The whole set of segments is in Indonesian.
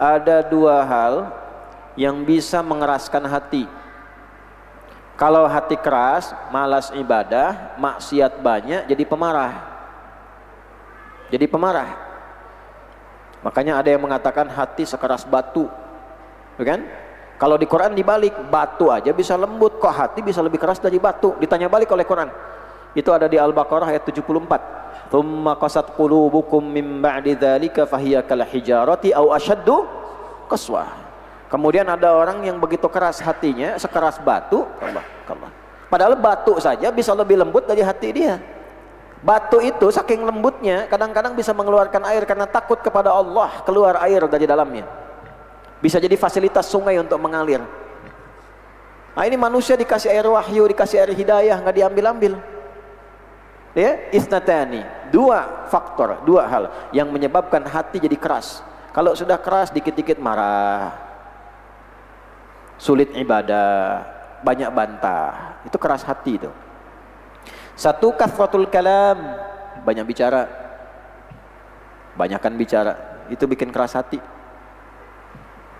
ada dua hal yang bisa mengeraskan hati. Kalau hati keras, malas ibadah, maksiat banyak, jadi pemarah. Jadi pemarah. Makanya ada yang mengatakan hati sekeras batu, kan? Kalau di Quran dibalik, batu aja bisa lembut, kok hati bisa lebih keras dari batu? Ditanya balik oleh Quran. Itu ada di Al-Baqarah ayat 74. Tsumma qasat qulubukum min ba'di dzalika fahiya kal hijarati aw ashaddu qaswah. Kemudian ada orang yang begitu keras hatinya, sekeras batu. Allah. Padahal batu saja bisa lebih lembut dari hati dia. Batu itu saking lembutnya, kadang-kadang bisa mengeluarkan air karena takut kepada Allah, keluar air dari dalamnya. Bisa jadi fasilitas sungai untuk mengalir. Nah, ini manusia dikasih air wahyu, dikasih air hidayah, nggak diambil-ambil. Ya, isnatani, dua faktor, dua hal yang menyebabkan hati jadi keras. Kalau sudah keras, dikit-dikit marah, sulit ibadah, banyak bantah, itu keras hati itu. Satu, kathratul kalam, banyak bicara, banyakkan bicara, itu bikin keras hati.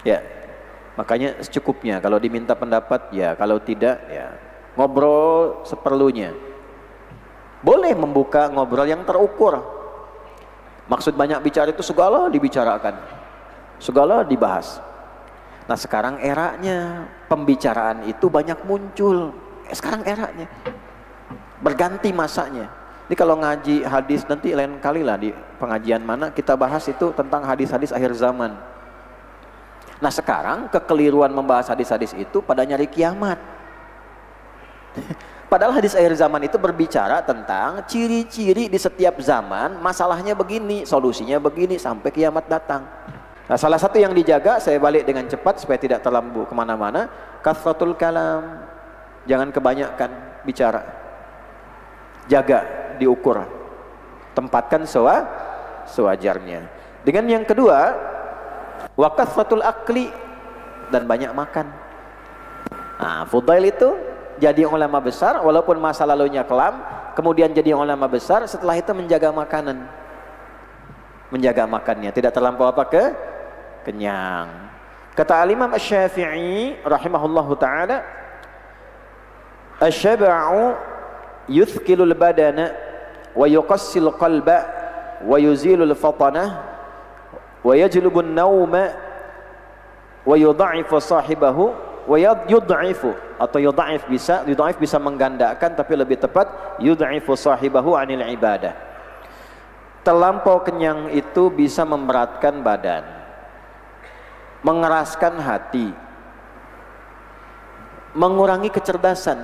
Ya, makanya secukupnya. Kalau diminta pendapat, ya. Kalau tidak, ya ngobrol seperlunya. Boleh membuka ngobrol yang terukur. Maksud banyak bicara itu segala dibicarakan, segala dibahas. Nah, sekarang eranya pembicaraan itu banyak muncul. Sekarang eranya berganti masanya. Ini kalau ngaji hadis, nanti lain kali lah di pengajian mana kita bahas itu tentang hadis-hadis akhir zaman. Nah, sekarang kekeliruan membahas hadis-hadis itu pada nyari kiamat. Padahal hadis akhir zaman itu berbicara tentang ciri-ciri di setiap zaman, masalahnya begini, solusinya begini, sampai kiamat datang. Nah, salah satu yang dijaga, saya balik dengan cepat supaya tidak terlambu kemana-mana, kathratul kalam, jangan kebanyakan bicara. Jaga, diukur, tempatkan sewajarnya. Dengan yang kedua, wa kathratul akli, dan banyak makan. Nah, Fudail itu jadi ulama besar, walaupun masa lalunya kelam, kemudian jadi ulama besar, setelah itu menjaga makanan, menjaga makannya, tidak terlampau kenyang. Kata Al-Imam Asy-Syafi'i rahimahullahu ta'ala, asy-syab'u yuthqilul badana wa yuqassil qalba wa yuzilul fatana wa yajlubun nauma wa yudha'ifu sahibahu wa yudha'ifu, atau yudha'if bisa menggandakan, tapi lebih tepat yudha'ifu sahibahu anil ibadah. Terlampau kenyang itu bisa memberatkan badan, mengeraskan hati, mengurangi kecerdasan,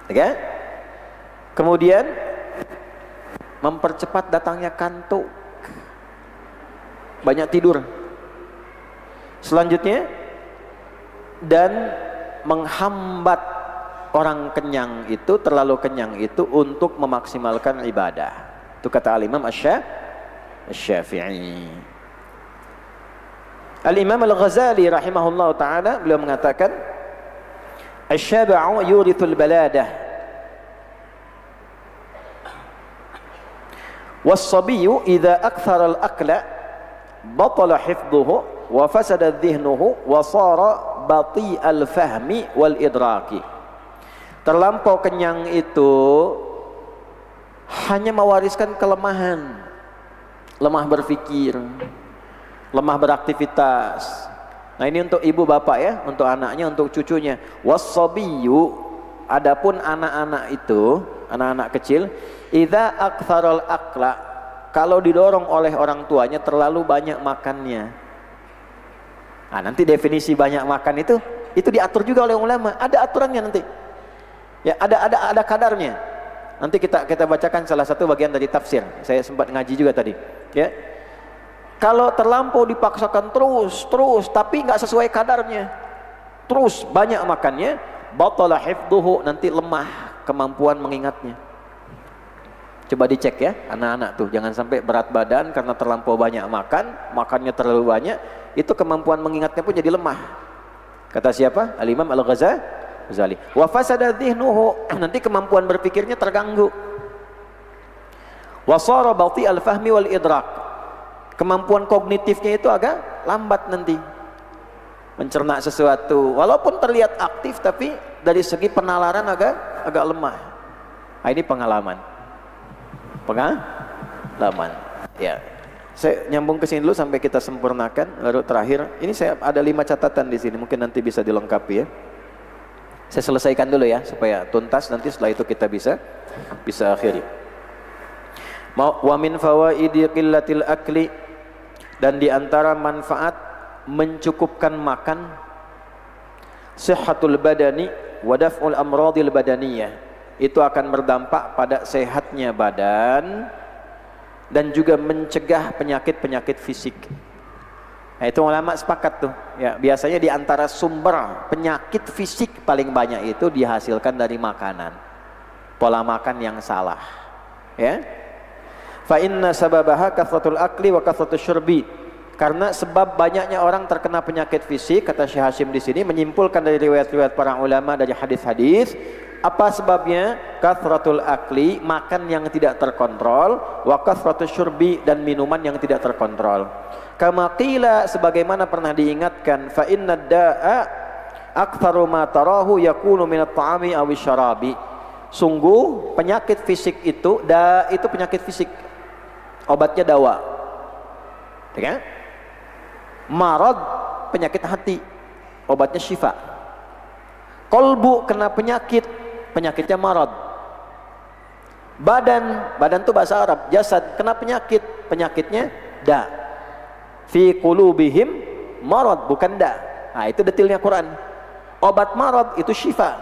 ya? Kemudian mempercepat datangnya kantuk, banyak tidur. Selanjutnya, dan menghambat orang kenyang itu, terlalu kenyang itu, untuk memaksimalkan ibadah. Itu kata Al-Imam Asy-Syafi'i. Al-Imam Al-Ghazali rahimahullah ta'ala, beliau mengatakan, asy-syab'u yurithul baladah was-sabiyyu idza akthara al-akla batala hifdhuhu wa fasada dhihnuhu wa sara bati'al fahmi wal idraki. Terlampau kenyang itu hanya mewariskan kelemahan, lemah berpikir, lemah beraktivitas. Nah, ini untuk ibu bapak ya, untuk anaknya, untuk cucunya. Was-sabiyyu, adapun anak-anak itu, anak-anak kecil, idza aktsaral akla, kalau didorong oleh orang tuanya terlalu banyak makannya. Nah, nanti definisi banyak makan itu diatur juga oleh ulama, ada aturannya nanti. Ya, ada kadarnya. Nanti kita bacakan salah satu bagian dari tafsir. Saya sempat ngaji juga tadi, ya. Kalau terlampau dipaksakan terus, tapi nggak sesuai kadarnya, terus banyak makannya, batala hifdhuhu, nanti lemah kemampuan mengingatnya. Coba dicek ya, anak-anak tuh, jangan sampai berat badan karena terlampau banyak makannya terlalu banyak, itu kemampuan mengingatnya pun jadi lemah. Kata siapa? Al-Imam Al-Ghazali. Wa fasada dhihnuhu, nanti kemampuan berpikirnya terganggu. Wa sara bati'al fahmi wal idrak, kemampuan kognitifnya itu agak lambat nanti mencerna sesuatu, walaupun terlihat aktif tapi dari segi penalaran agak lemah. Nah, ini pengalaman ya. Saya nyambung ke sini dulu sampai kita sempurnakan, lalu terakhir ini saya ada 5 catatan di sini, mungkin nanti bisa dilengkapi ya. Saya selesaikan dulu ya supaya tuntas, nanti setelah itu kita bisa akhiri. Wa min fawaidi qillatil akli, dan di antara manfaat mencukupkan makan, sihhatul badani wa daf'ul amradil badaniyah, itu akan berdampak pada sehatnya badan dan juga mencegah penyakit-penyakit fisik. Nah, itu ulama sepakat tuh ya, biasanya di antara sumber penyakit fisik paling banyak itu dihasilkan dari makanan, pola makan yang salah ya. Fa inna sababaha kathratul akli wa kathratus syurbi, karena sebab banyaknya orang terkena penyakit fisik, kata Syekh Hashim di sini menyimpulkan dari riwayat-riwayat para ulama, dari hadis-hadis. Apa sebabnya? Kathratul akli, makan yang tidak terkontrol, wa kathratus syurbi, dan minuman yang tidak terkontrol. Kama qila, sebagaimana pernah diingatkan, fa inna da'a aktsaru ma tarahu yakunu minat ta'ami awis syarabi. Sungguh penyakit fisik itu, itu penyakit fisik, obatnya dawa ya. Marad, penyakit hati, obatnya syifa. Kolbu, kena penyakit, penyakitnya marad. Badan itu bahasa Arab, jasad, kena penyakit, penyakitnya da. Fi qulubihim marad, bukan da. Nah, itu detailnya Quran. Obat marad itu syifa.